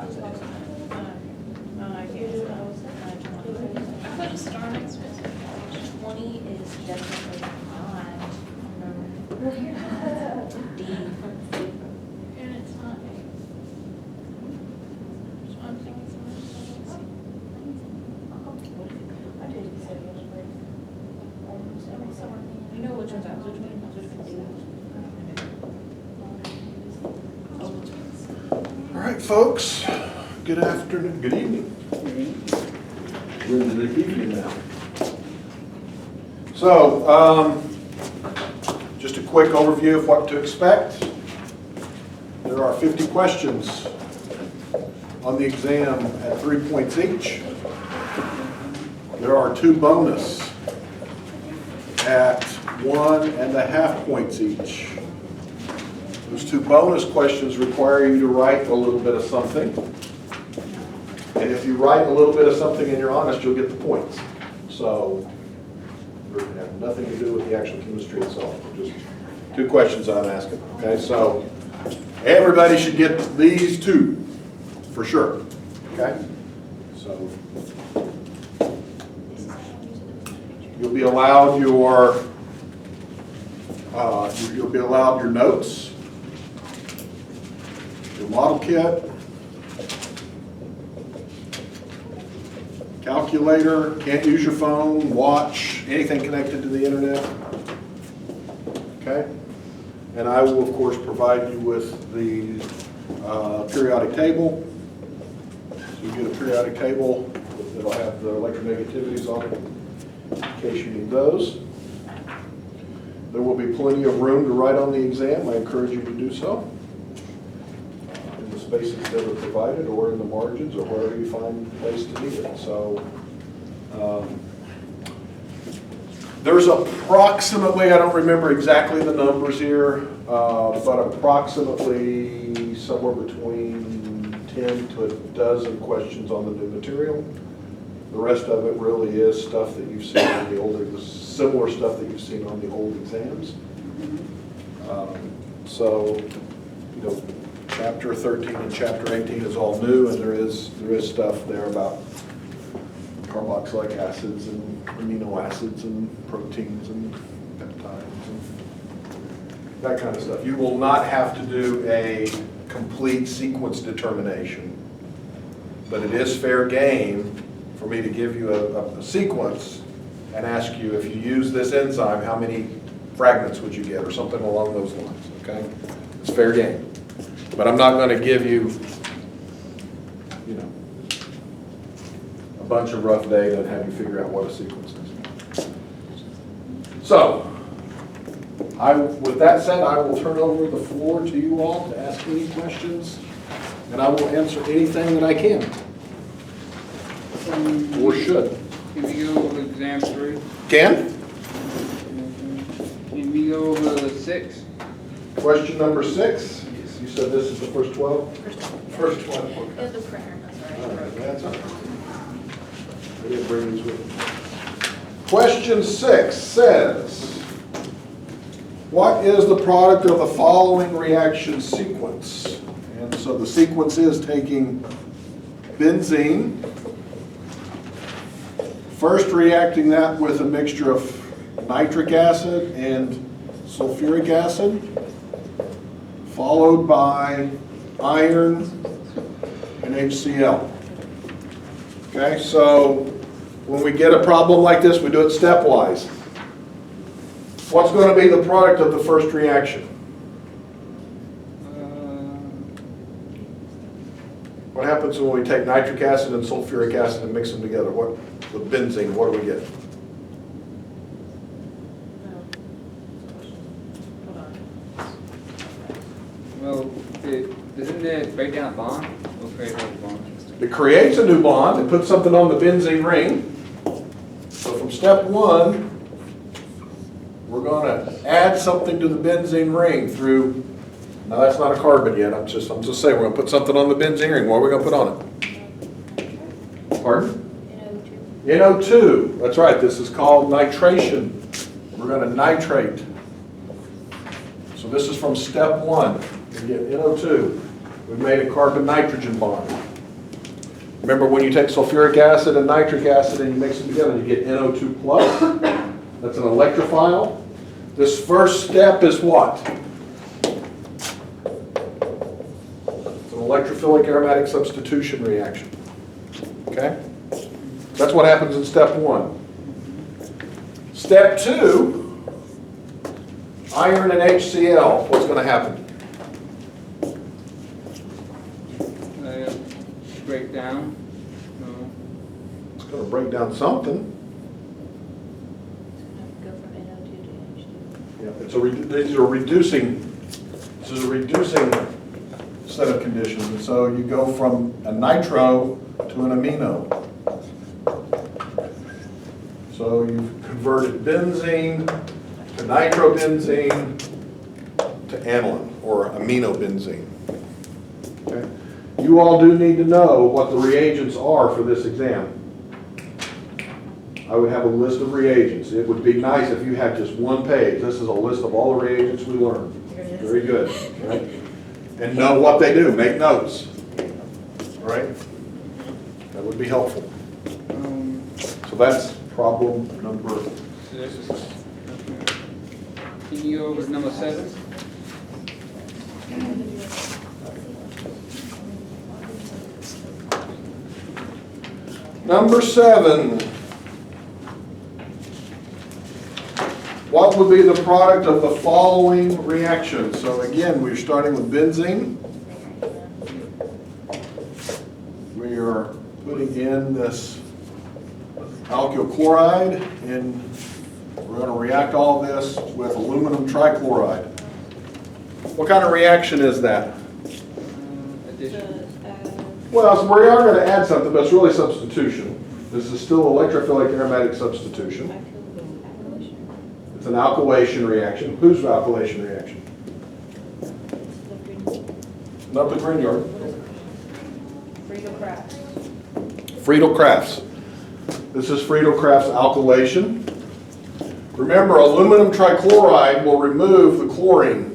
I put a star next to it. 20 is definitely not. D. And it's not A. So I'm thinking you know which one's out, which one, which one's All right, folks. Good afternoon, good evening. We're into the evening now. So, just a quick overview of what to expect. There are 50 questions on the exam at 3 points each. There are 2 bonus at 1.5 points each. Those 2 bonus questions require you to write a little bit of something. And if you write a little bit of something and you're honest, you'll get the points. So, it has nothing to do with the actual chemistry itself. Just 2 questions I'm asking. Okay, so everybody should get these 2 for sure. Okay, so you'll be allowed your notes, your model kit, calculator, can't use your phone, watch, anything connected to the internet. Okay? And I will, of course, provide you with the periodic table. So you get a periodic table that'll have the electronegativities on it in case you need those. There will be plenty of room to write on the exam. I encourage you to do so in the spaces that are provided or in the margins or wherever you find a place to need it. So there's approximately, I don't remember exactly the numbers here, but approximately somewhere between 10 to a dozen questions on the new material. The rest of it really is stuff that you've seen on the older, the similar stuff that you've seen on the old exams. So, you know, chapter 13 and chapter 18 is all new, and there is stuff there about carboxylic acids and amino acids and proteins and peptides and that kind of stuff. You will not have to do a complete sequence determination, but it is fair game for me to give you a sequence and ask you, if you use this enzyme, how many fragments would you get, or something along those lines, okay? It's fair game. But I'm not going to give you, you know, a bunch of rough data and have you figure out what a sequence is. So, with that said, I will turn over the floor to you all to ask any questions, and I will answer anything that I can, or should. Can we go over exam 3? Can? Can we go over 6? Question number 6. You said this is the first 12? First 12. It Okay. was the printer, that's All right. right, that's all right. I didn't bring these with me. Question 6 says, what is the product of the following reaction sequence? And so the sequence is taking benzene, first reacting that with a mixture of nitric acid and sulfuric acid, followed by iron and HCl. Okay, so when we get a problem like this, we do it stepwise. What's going to be the product of the first reaction? What happens when we take nitric acid and sulfuric acid and mix them together? What, with benzene, what do we get? Well, doesn't it break down a bond? We'll create a bond. It creates a new bond. It puts something on the benzene ring. So from step 1, we're going to add something to the benzene ring through, now that's not a carbon yet, I'm just saying we're going to put something on the benzene ring. What are we going to put on it? Pardon? NO2. That's right, this is called nitration. We're going to nitrate. So this is from step 1. We get NO2. We've made a carbon-nitrogen bond. Remember when you take sulfuric acid and nitric acid and you mix them together, you get NO2 plus. That's an electrophile. This first step is what? It's an electrophilic aromatic substitution reaction. Okay? That's what happens in step 1. Step 2, iron and HCl. What's going to happen? Break down. No. It's going to break down something. Go from NO2 to NH2. Yeah, it's a these are reducing. This is a reducing set of conditions, and so you go from a nitro to an amino. So you've converted benzene to nitrobenzene to aniline or aminobenzene. Okay. You all do need to know what the reagents are for this exam. I would have a list of reagents. It would be nice if you had just one page. This is a list of all the reagents we learned. Very good. Right? And know what they do. Make notes. All right? That would be helpful. So that's problem number. So this is, okay. Can you go over to number 7? Number 7. What would be the product of the following reaction? So again, we're starting with benzene. We are putting in this alkyl chloride, and we're going to react all this with aluminum trichloride. What kind of reaction is that? Addition. Well, so we are going to add something, but it's really substitution. This is still electrophilic aromatic substitution. It's an alkylation reaction. Whose alkylation reaction? Not the Grignard. Friedel-Crafts. Friedel-Crafts. This is Friedel-Crafts alkylation. Remember, aluminum trichloride will remove the chlorine.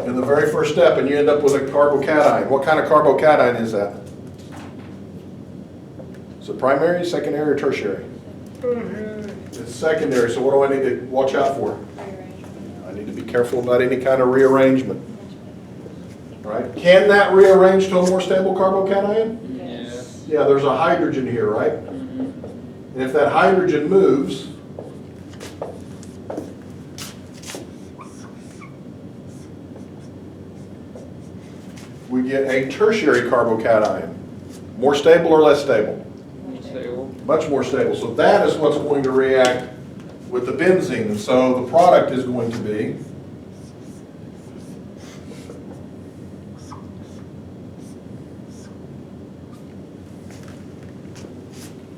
In the very first step, and you end up with a carbocation. What kind of carbocation is that? Is it primary, secondary, or tertiary? It's secondary, so what do I need to watch out for? I need to be careful about any kind of rearrangement. All right? Can that rearrange to a more stable carbocation? Yes. Yeah, there's a hydrogen here, right? And if that hydrogen moves, we get a tertiary carbocation. More stable or less stable? Stable. Much more stable. So that is what's going to react with the benzene. So the product is going to be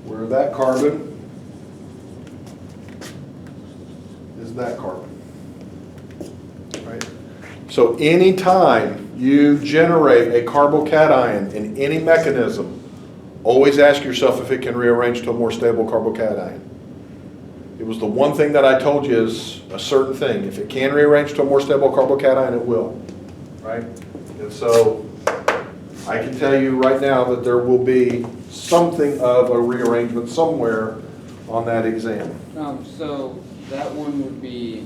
where that carbon is that carbon. Right? So anytime you generate a carbocation in any mechanism, always ask yourself if it can rearrange to a more stable carbocation. It was the one thing that I told you is a certain thing. If it can rearrange to a more stable carbocation, it will. Right? And so I can tell you right now that there will be something of a rearrangement somewhere on that exam. So that one would be.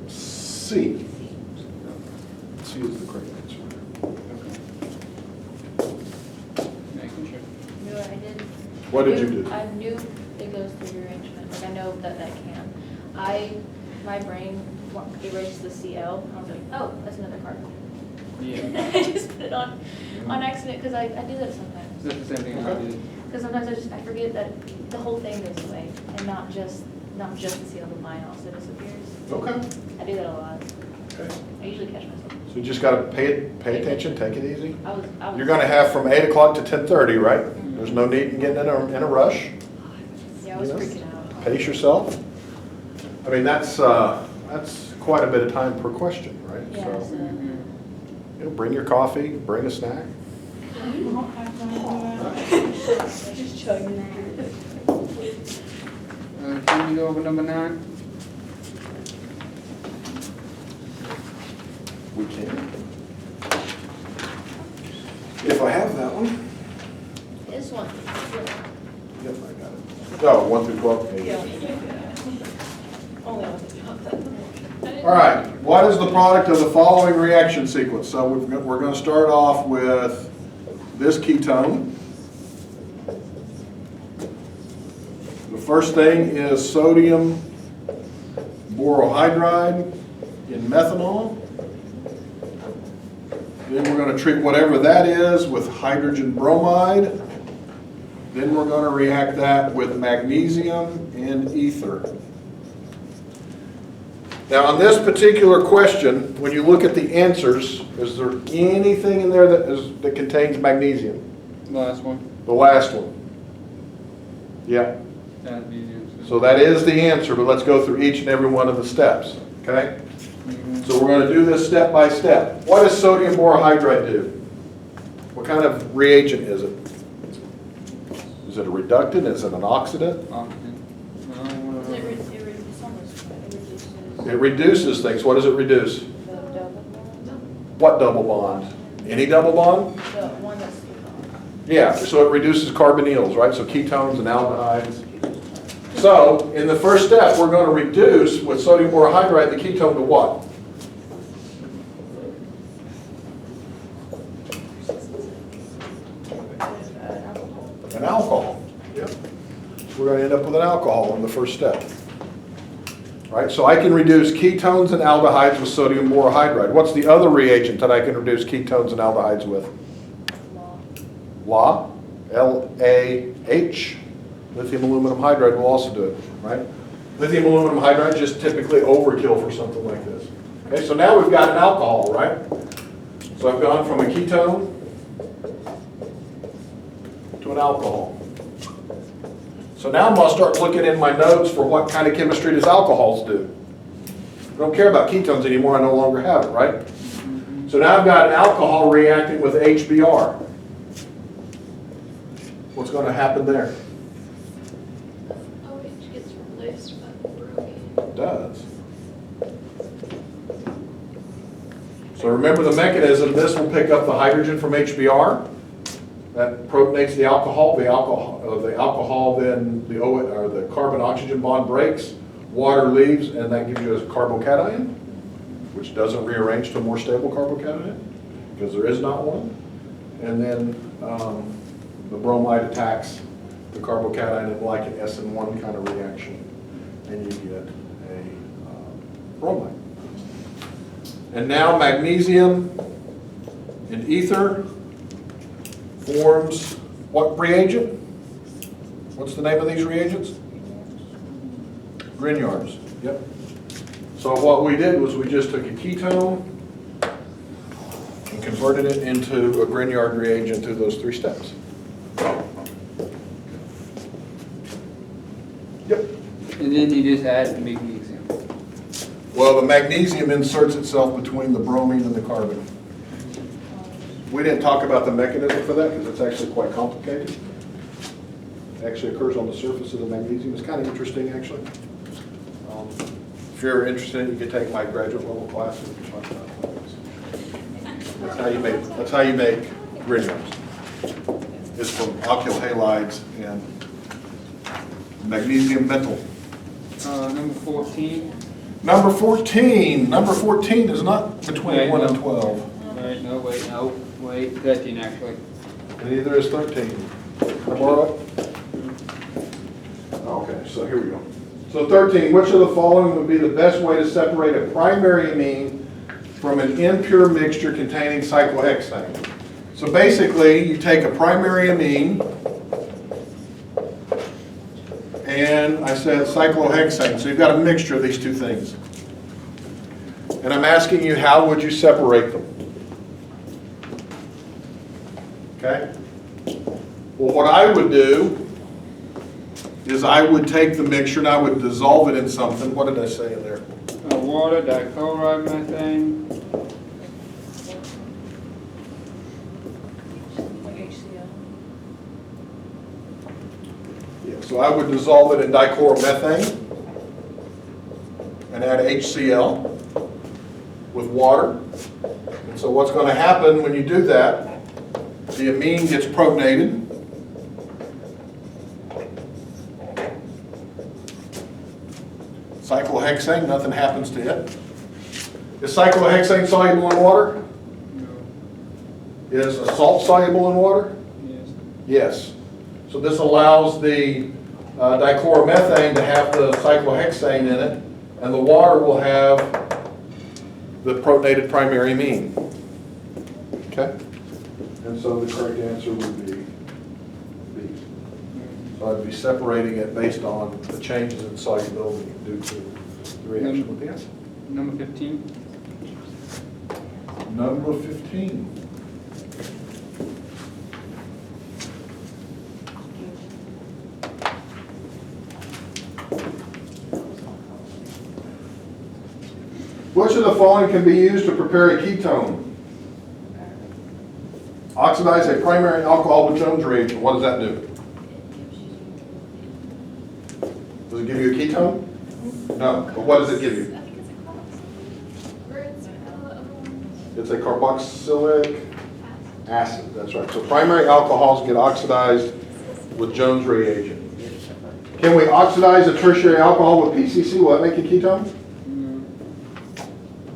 C. C is the correct answer. Making sure. You know what I did? What did you do? I knew it goes through rearrangement, like I know that can. My brain erases the CL, I was like, oh, that's another carbon. Yeah. I just put it on accident, because I do that sometimes. That's the same thing I did. Because sometimes I forget that the whole thing goes away, and not just the CL, but mine also disappears. Okay. I do that a lot. Okay. I usually catch myself. So you just got to pay attention, take it easy. I was. You're going to have from 8 o'clock to 10:30, right? There's no need in getting in a rush. Yeah, I was You know? freaking out. Pace yourself. I mean, that's quite a bit of time per question, right? Yeah, So, so. you know, bring your coffee, bring a snack. Just chugging it. Can you go over number 9? can. If I have that one. This one. Yep, I got it. Oh, 1 through 12. Yeah. Only on the top. All right, what is the product of the following reaction sequence? So we're going to start off with this ketone. The first thing is sodium borohydride in methanol. Then we're going to treat whatever that is with hydrogen bromide. Then we're going to react that with magnesium and ether. Now on this particular question, when you look at the answers, is there anything in there that contains magnesium? Last one. The last one. Yeah. That'd be the answer. So that is the answer, but let's go through each and every one of the steps, okay? So we're going to do this step by step. What does sodium borohydride do? What kind of reagent is it? Is it a reductant? Is it an oxidant? Oxygen. It's almost, it reduces It reduces things. What does it reduce? the double bond. What double bond? Any double bond? The one that's the bond. Yeah, so it reduces carbonyls, right? So ketones and aldehydes. So in the first step, we're going to reduce with sodium borohydride the ketone to what? An alcohol. Yep. We're going to end up with an alcohol in the first step. Right, so I can reduce ketones and aldehydes with sodium borohydride. What's the other reagent that I can reduce ketones and aldehydes with? Law. L-A-H. Lithium aluminum hydride will also do it, right? Lithium aluminum hydride is just typically overkill for something like this. Okay, so now we've got an alcohol, right? So I've gone from a ketone to an alcohol. So now I'm going to start looking in my notes for what kind of chemistry does alcohols do. I don't care about ketones anymore, I no longer have it, right? So now I've got an alcohol reacting with HBr. What's going to happen there? OH gets released by the bromine. It does. So remember the mechanism, this will pick up the hydrogen from HBr. That protonates the alcohol. The alcohol then, the carbon-oxygen bond breaks, water leaves, and that gives you a carbocation, which doesn't rearrange to a more stable carbocation, because there is not one. And then the bromide attacks the carbocation in like an SN1 kind of reaction, and you get a bromide. And now magnesium and ether forms what reagent? What's the name of these reagents? Grignards. Yep. So what we did was we just took a ketone and converted it into a Grignard reagent through those 3 steps. Yep. And then you just add the magnesium. Well, the magnesium inserts itself between the bromine and the carbon. We didn't talk about the mechanism for that because it's actually quite complicated. It actually occurs on the surface of the magnesium. It's kind of interesting, actually. If you're interested, you can take my graduate level class and talk about that. That's how you make Grignards. It's from alkyl halides and magnesium metal. Number 14. Number 14. Number 14 is not between 1 and 12. Wait, no, wait, 13 actually. And neither is 13. Tomorrow? Okay, so here we go. So 13, which of the following would be the best way to separate a primary amine from an impure mixture containing cyclohexane? So basically, you take a primary amine, and I said cyclohexane. So you've got a mixture of these two things. And I'm asking you, how would you separate them? Okay? Well, what I would do is I would take the mixture and I would dissolve it in something. What did I say in there? Water, dichloride methane. Like HCl. Yeah, so I would dissolve it in dichloromethane and add HCl with water. And so what's going to happen when you do that, the amine gets protonated. Cyclohexane, nothing happens to it. Is cyclohexane soluble in water? No. Is a salt soluble in water? Yes. Yes. So this allows the dichloromethane to have the cyclohexane in it, and the water will have the protonated primary amine. Okay? And so the correct answer would be B. So I'd be separating it based on the changes in solubility due to the reaction with the acid. Number 15. Number 15. Which of the following can be used to prepare a ketone? Oxidize a primary alcohol with Jones reagent. What does that do? Does it give you a ketone? No, but what does it give you? I think it's a carboxylic. Or it's the other one. It's a carboxylic acid, that's right. So primary alcohols get oxidized with Jones reagent. Can we oxidize a tertiary alcohol with PCC? Will that make a ketone? No.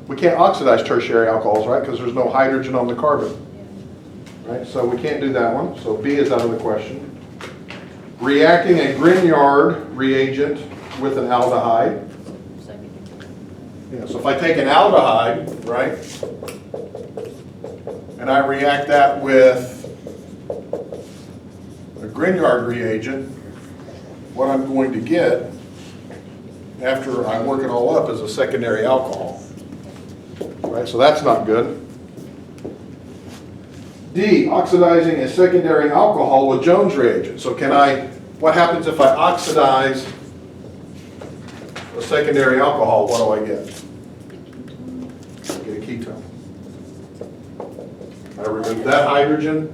We can't oxidize tertiary alcohols, right? Because there's no hydrogen on the carbon. Right, so we can't do that one. So B is out of the question. Reacting a Grignard reagent with an aldehyde. Yeah, so if I take an aldehyde, right, and I react that with a Grignard reagent, what I'm going to get after I work it all up is a secondary alcohol. Right, so that's not good. D, oxidizing a secondary alcohol with Jones reagent. So what happens if I oxidize a secondary alcohol? What do I get? I get a ketone. I remove that hydrogen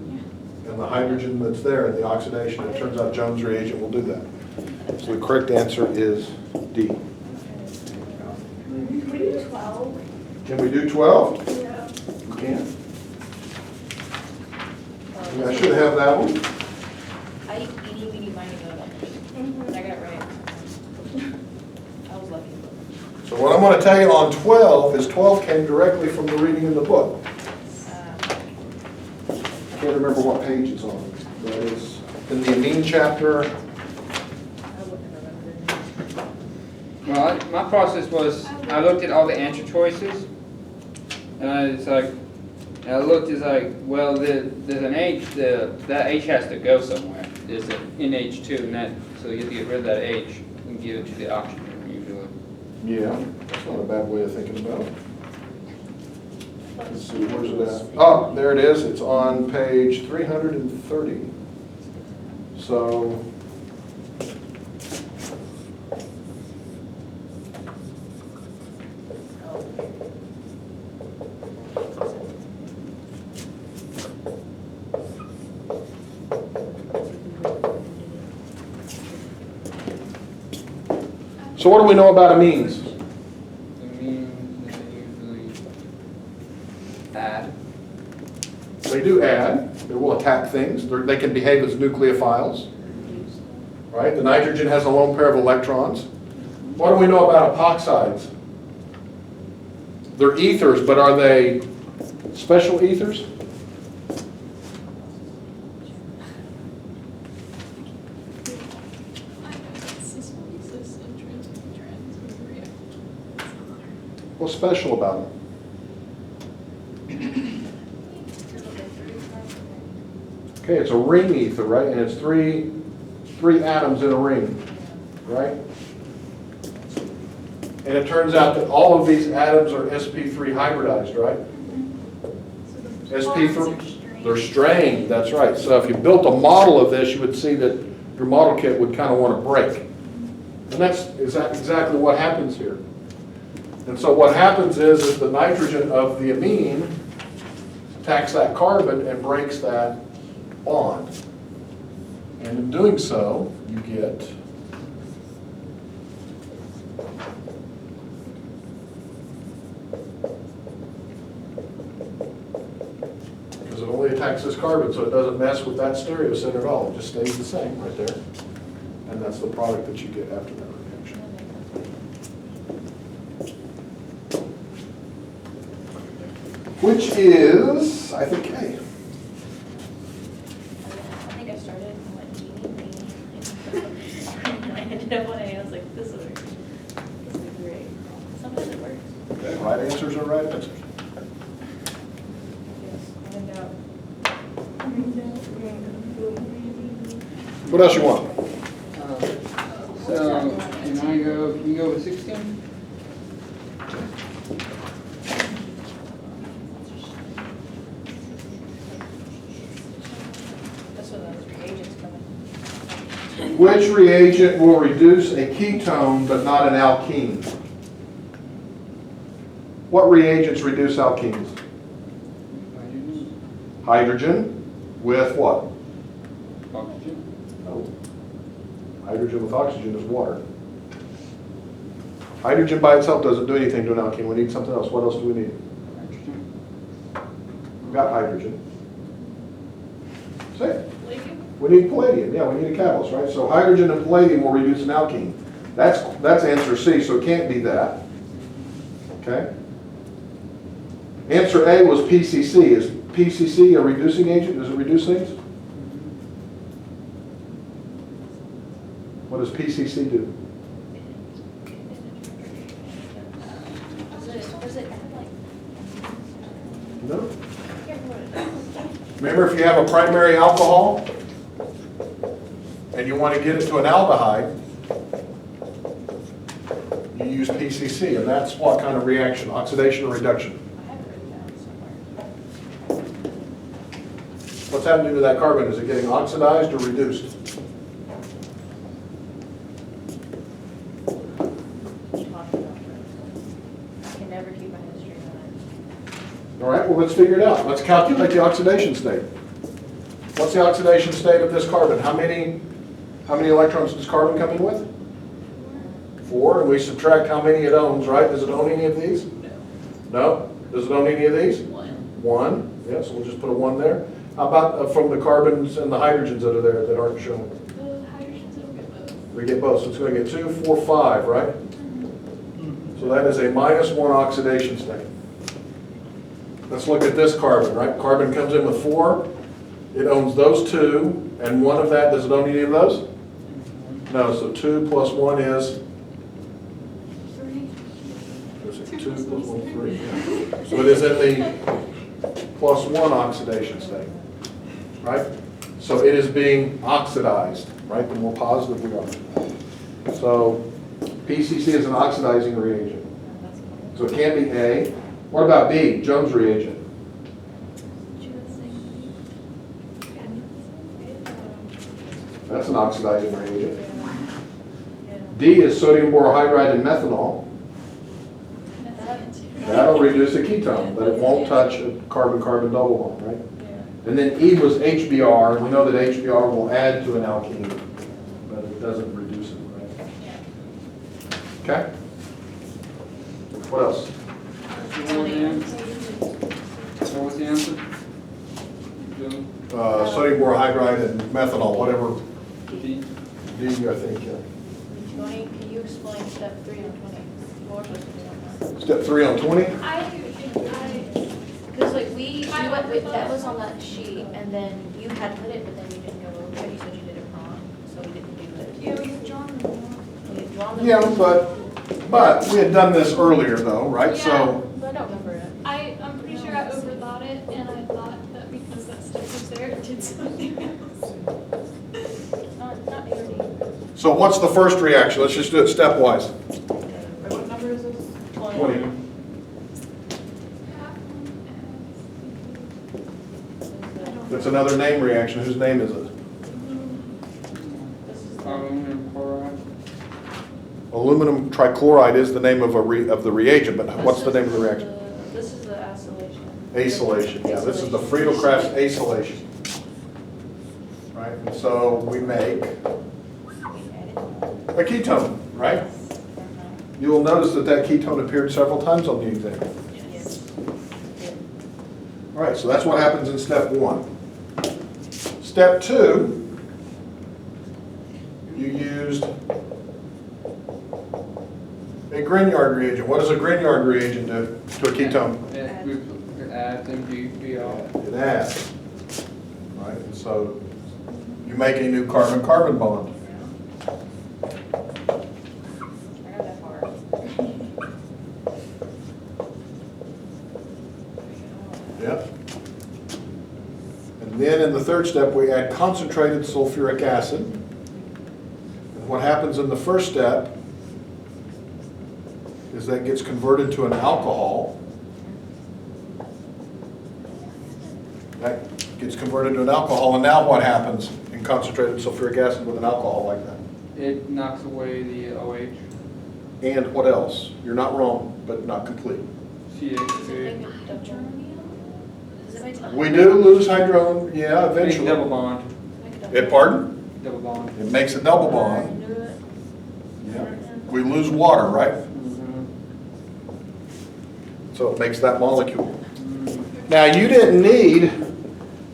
and the hydrogen that's there in the oxidation. It turns out Jones reagent will do that. So the correct answer is D. Can we do 12? Can we do 12? Yeah. You can. I should have that one. I eeny, meeny, miny, moe. And I got it right. I was lucky. So what I'm going to tell you on 12 is 12 came directly from the reading in the book. I can't remember what page it's on. But it's in the amine chapter. I wouldn't have remembered. Well, my process was, I looked at all the answer choices, and I looked, it's like, well, there's an H, that H has to go somewhere. There's an NH2, and so you have to get rid of that H and give it to the oxygen usually. Yeah, that's not a bad way of thinking about it. Let's see, where's it at? Oh, there it is. It's on page 330. So, so what do we know about amines? Amines, they usually add. They do add. They will attack things. They can behave as nucleophiles. Right? The nitrogen has a lone pair of electrons. What do we know about epoxides? They're ethers, but are they special ethers? What's special about them? Okay, it's a ring ether, right? And it's three atoms in a ring, right? And it turns out that all of these atoms are sp3 hybridized, right? sp3, they're strained, that's right. So if you built a model of this, you would see that your model kit would kind of want to break. And that's exactly what happens here. And so what happens is the nitrogen of the amine attacks that carbon and breaks that bond. And in doing so, you get impacts this carbon, so it doesn't mess with that stereocenter at all. It just stays the same right there. And that's the product that you get after that reaction. Which is, I think, A. I think I started and went teeny. I ended up on A, I was like, this will be great. Sometimes it works. Okay, right answers are right answers. Yes, when in doubt. What else you want? So, can you go with 16? That's when those reagents come in. Which reagent will reduce a ketone but not an alkene? What reagents reduce alkenes? Hydrogen with what? Oxygen. No. Hydrogen with oxygen is water. Hydrogen by itself doesn't do anything to an alkene. We need something else. What else do we need? Nitrogen. We've got hydrogen. Say it. Palladium? We need palladium. Yeah, we need a catalyst, right? So hydrogen and palladium will reduce an alkene. That's answer C, so it can't be that. Okay? Answer A was PCC. Is PCC a reducing agent? Does it reduce things? What does PCC do? Was it like, No? I can't remember what it does. Remember, if you have a primary alcohol and you want to get it to an aldehyde, you use PCC, and that's what kind of reaction? Oxidation or reduction? I have it written down somewhere. What's happening to that carbon? Is it getting oxidized or reduced? I can never keep my history on All right, well, let's figure it out. Let's calculate the oxidation state. What's the oxidation state of this carbon? How many electrons does carbon come in with? 4, and we subtract how many it owns, right? Does it own any of these? No. Does it own any of these? 1. Yeah, so we'll just put a 1 there. How about from the carbons and the hydrogens that are there that aren't shown? The hydrogens will get both. We get both, so it's going to get 2, 4, 5, right? So that is a -1 oxidation state. Let's look at this carbon, right? Carbon comes in with 4. It owns those 2, and 1 of that, does it own any of those? No, so 2 plus 1 is? 3. Is it 2 plus 1, 3? Yeah. So it is in the +1 oxidation state, right? So it is being oxidized, right? The more positive we are. So PCC is an oxidizing reagent. So it can't be A. What about B, Jones reagent? That's an oxidizing reagent. D is sodium borohydride and methanol. That'll reduce a ketone, but it won't touch a carbon-carbon double bond, right? And then E was HBr, and we know that HBr will add to an alkene, but it doesn't reduce it, right? Okay? What else? What was the answer? Joe? Sodium borohydride and methanol, whatever, D? D, I think, yeah. 20, can you explain step 3 on 20? What was supposed to be on that? Step 3 on 20? Because like we went with, that was on that sheet, and then you had put it, but then you didn't go over it, you said you did it wrong, so we didn't do it. Yeah, we've drawn them. We had drawn them. Yeah, but we had done this earlier though, right? So, But I don't remember it. I'm pretty sure I overthought it, and I thought that because that step was there, it did something else. Not 80. so what's the first reaction? Let's just do it stepwise. What number is this? 20. It's another name reaction. Whose name is it? This is the- Aluminum chloride. Aluminum trichloride is the name of the reagent, but what's the name of the reaction? This is the acylation. Acylation, yeah, this is the Friedel-Crafts acylation. Right, and so we make a ketone, right? You will notice that that ketone appeared several times on the exam. Yes. All right, so that's what happens in step 1. Step 2, you used a Grignard reagent. What does a Grignard reagent do to a ketone? It adds MgBr. It adds. Right, and so you make a new carbon-carbon bond. I got that far. Yep. And then in the third step, we add concentrated sulfuric acid. And what happens in the first step is that gets converted to an alcohol. That gets converted to an alcohol, and now what happens in concentrated sulfuric acid with an alcohol like that? It knocks away the OH. And what else? You're not wrong, but not complete. Does it CH3. make a double? Does it make a We do lose hydrogen, yeah, Big eventually. double bond. make a double? It, pardon? Double bond. It makes a double I bond. knew it. Yeah. We lose water, right? Mhm. So it makes that molecule. Mhm. Now, you didn't need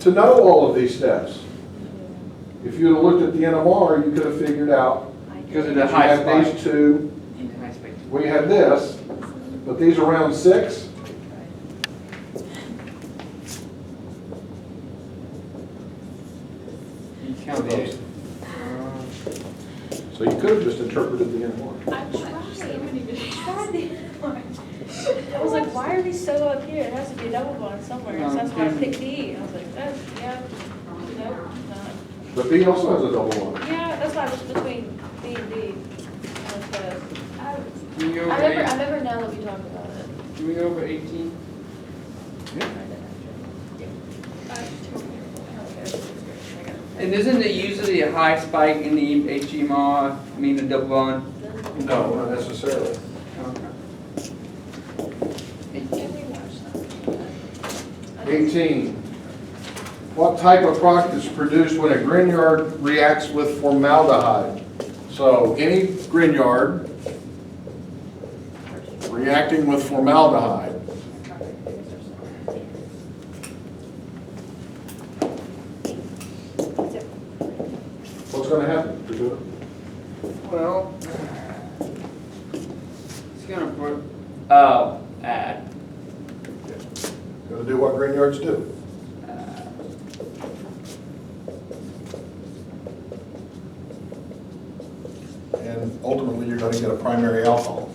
to know all of these steps. If you'd have looked at the NMR, you could have figured out. Because of that the you high have spike. these two, High spike. we have this, but these are around 6. You count the eight. So you could have just interpreted the NMR. I tried so many videos. I was like, why are these so up here? It has to be a double bond somewhere. So that's why I picked D. And I was like, oh, yeah, nope, not. But B also has a double bond. Yeah, that's why I was between B and D. Can we go I over remember, I eight? remember now that we talked about it. Can we go over 18? And isn't it usually a high spike in the HMR, I mean the double bond? No, not necessarily. Okay. 18. What type of product is produced when a Grignard reacts with formaldehyde? So any Grignard reacting with formaldehyde. What's going to happen to do it? Well, it's gonna put, add. Going to do what Grignards do. And ultimately, you're going to get a primary alcohol.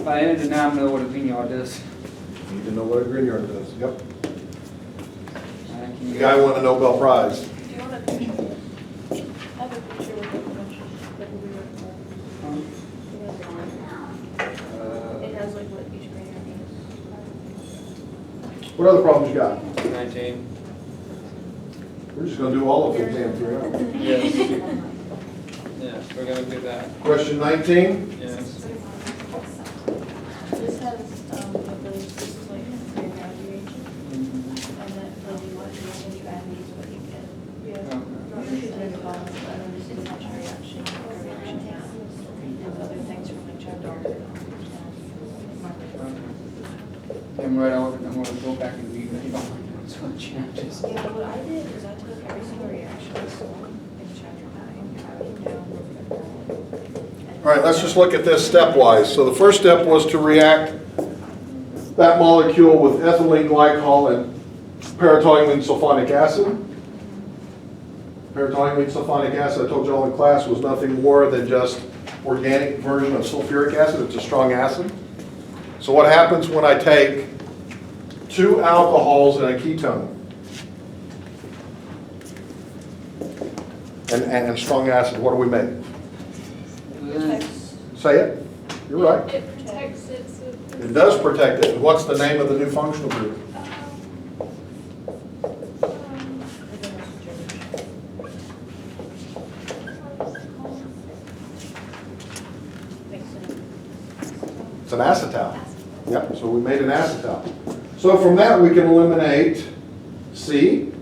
By the end of the night, I know what a Grignard does. You need to know what a Grignard does. Yep. Can The you guy won a Nobel Prize. Do you want a picture? I have a picture with the convention that we were for. It has like what each grader needs. What other problems you got? 19. We're just going to do all of them, damn 3 hours. Yes. Yes, we're gonna do that. Question 19. Yes. This has, this is like your graduation, and then when you want to, when you add these, what you get. Okay. Usually there's bonds, but then this is much reaction, and other things from like chapter. I'm right over, I'm gonna go back and read the chapters. Yeah, what I did is I took every single reaction I saw in chapter 9, I wrote down. All right, let's just look at this stepwise. So the first step was to react that molecule with ethylene glycol and paratoluene sulfonic acid. Paratoluene sulfonic acid, I told you all in class, was nothing more than just organic version of sulfuric acid. It's a strong acid. So what happens when I take 2 alcohols and a ketone? And strong acid, what do we make? Say it. You're right. It protects it, so. It does protect it. And what's the name of the new functional group? It's an acetal. Yep, so we made an acetal. So from that we can eliminate C,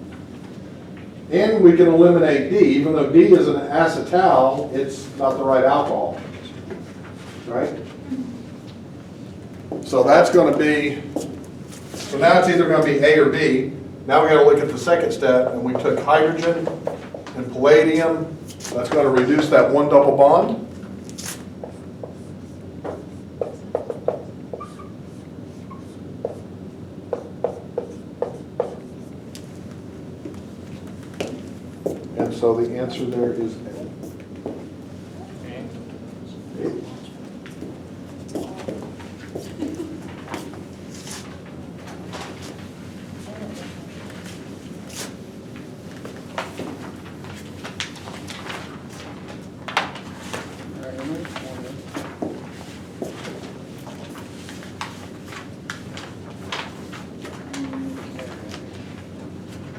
and we can eliminate D. Even though D is an acetal, it's not the right alcohol. Right? So So that's gonna be, so now it's either gonna be A or B. Now we gotta look at the second step, and we took hydrogen and palladium. That's gonna reduce that one double bond. And so the answer there is A.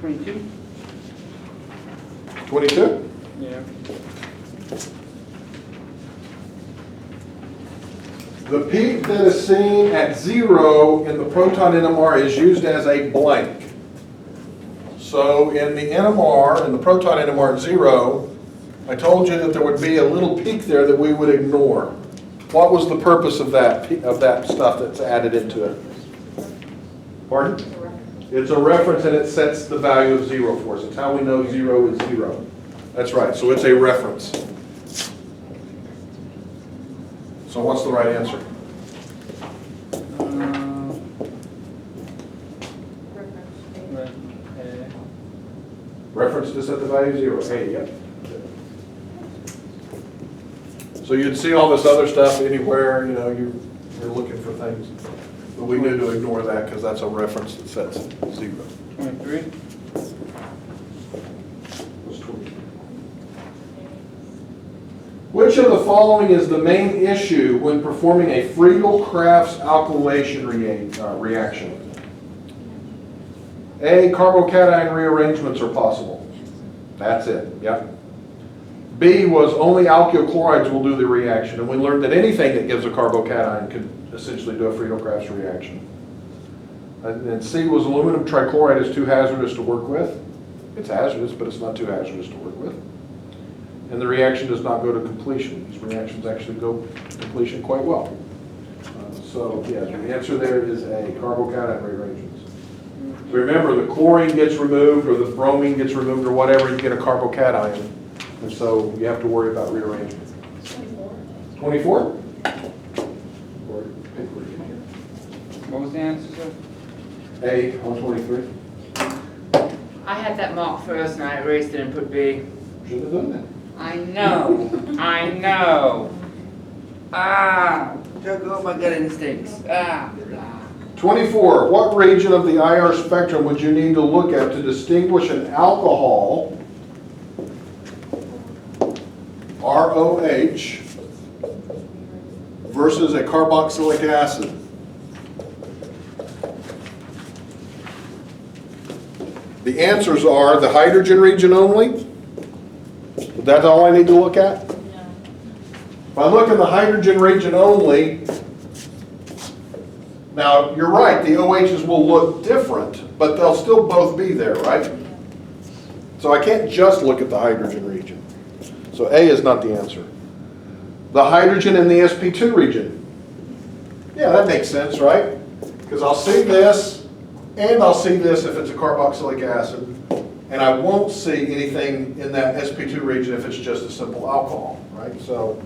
$22? 22? Yeah. The peak that is seen at 0 in the proton NMR is used as a blank. So in the NMR, in the proton NMR at 0, I told you that there would be a little peak there that we would ignore. What was the purpose of that stuff that's added into it? Pardon? It's a reference and it sets the value of 0 for us. It's how we know 0 is 0. That's right, so it's a reference. So what's the right answer? Reference to set the value 0. Hey, yep. So you'd see all this other stuff anywhere, you know, you're looking for things. But we knew to ignore that because that's a reference that sets 0. 23? What's 20? Which of the following is the main issue when performing a Friedel-Crafts alkylation reaction? A, carbocation rearrangements are possible. That's it, yep. B was only alkyl chlorides will do the reaction, and we learned that anything that gives a carbocation can essentially do a Friedel-Crafts reaction. And then C was aluminum trichloride is too hazardous to work with. It's hazardous, but it's not too hazardous to work with. And the reaction does not go to completion. These reactions actually go to completion quite well. So yes, the answer there is A, carbocation rearrangements. Remember, the chlorine gets removed, or the bromine gets removed, or whatever, you get a carbocation. And so you have to worry about rearrangement. 24? Or pick where you can. What was the answer, sir? A, 123. I had that marked first and I erased it and put B. Should have done that. I know. I know. Ah. Don't go my gut instincts. Ah. 24. What region of the IR spectrum would you need to look at to distinguish an alcohol, ROH, versus a carboxylic acid? The answers are the hydrogen region only. That's all I need to look at? If I look in the hydrogen region only, now you're right, the OHs will look different, but they'll still both be there, right? So I can't just look at the hydrogen region. So A is not the answer. The hydrogen in the sp2 region. Yeah, that makes sense, right? Because I'll see this, and I'll see this if it's a carboxylic acid, and I won't see anything in that sp2 region if it's just a simple alcohol, right? So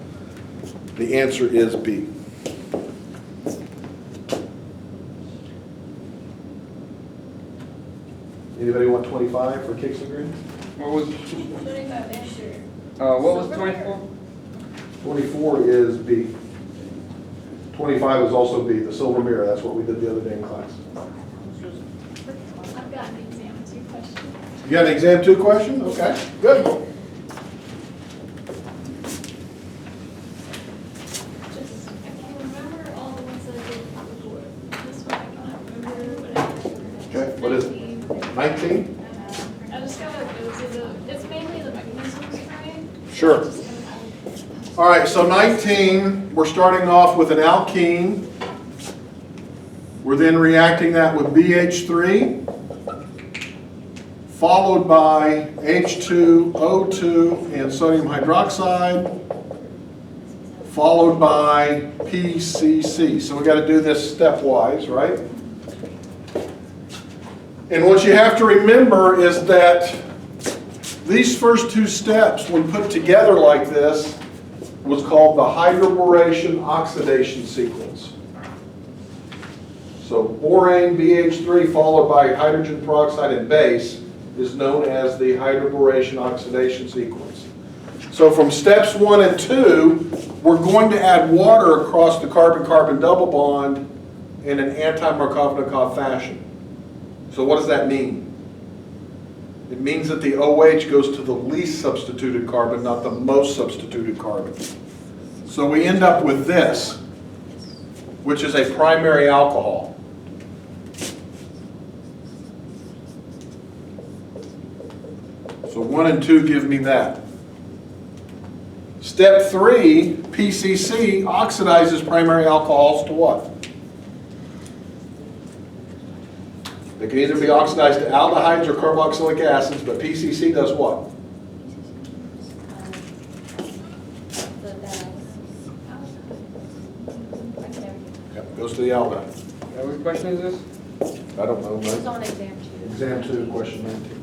the answer is B. Anybody want 25 for kicks and grins? What was? 25 extra. What was 24? 24 is B. 25 is also B, the silver mirror. That's what we did the other day in class. I've got an exam 2 question. You got an exam 2 question? Okay, good. Just, I can remember all the ones that I did before. This one I can't remember whatever. Okay, what is it? 19? I just gotta go to the, it's mainly the mechanisms, right? Sure. Just gotta- All right, so 19, we're starting off with an alkene. We're then reacting that with BH3, followed by H2O2 and sodium hydroxide, followed by PCC. So we got to do this stepwise, right? And what you have to remember is that these first two steps, when put together like this, was called the hydroboration oxidation sequence. So borane, BH3, followed by hydrogen peroxide and base, is known as the hydroboration oxidation sequence. So from steps 1 and 2, we're going to add water across the carbon-carbon double bond in an anti-Markovnikov fashion. So what does that mean? It means that the OH goes to the least substituted carbon, not the most substituted carbon. So we end up with this, which is a primary alcohol. So 1 and 2 give me that. Step 3, PCC, oxidizes primary alcohols to what? They can either be oxidized to aldehydes or carboxylic acids, but PCC does what? Yep, goes to the aldehyde. What question is this? I don't know, It's but on exam 2. exam 2, question 19.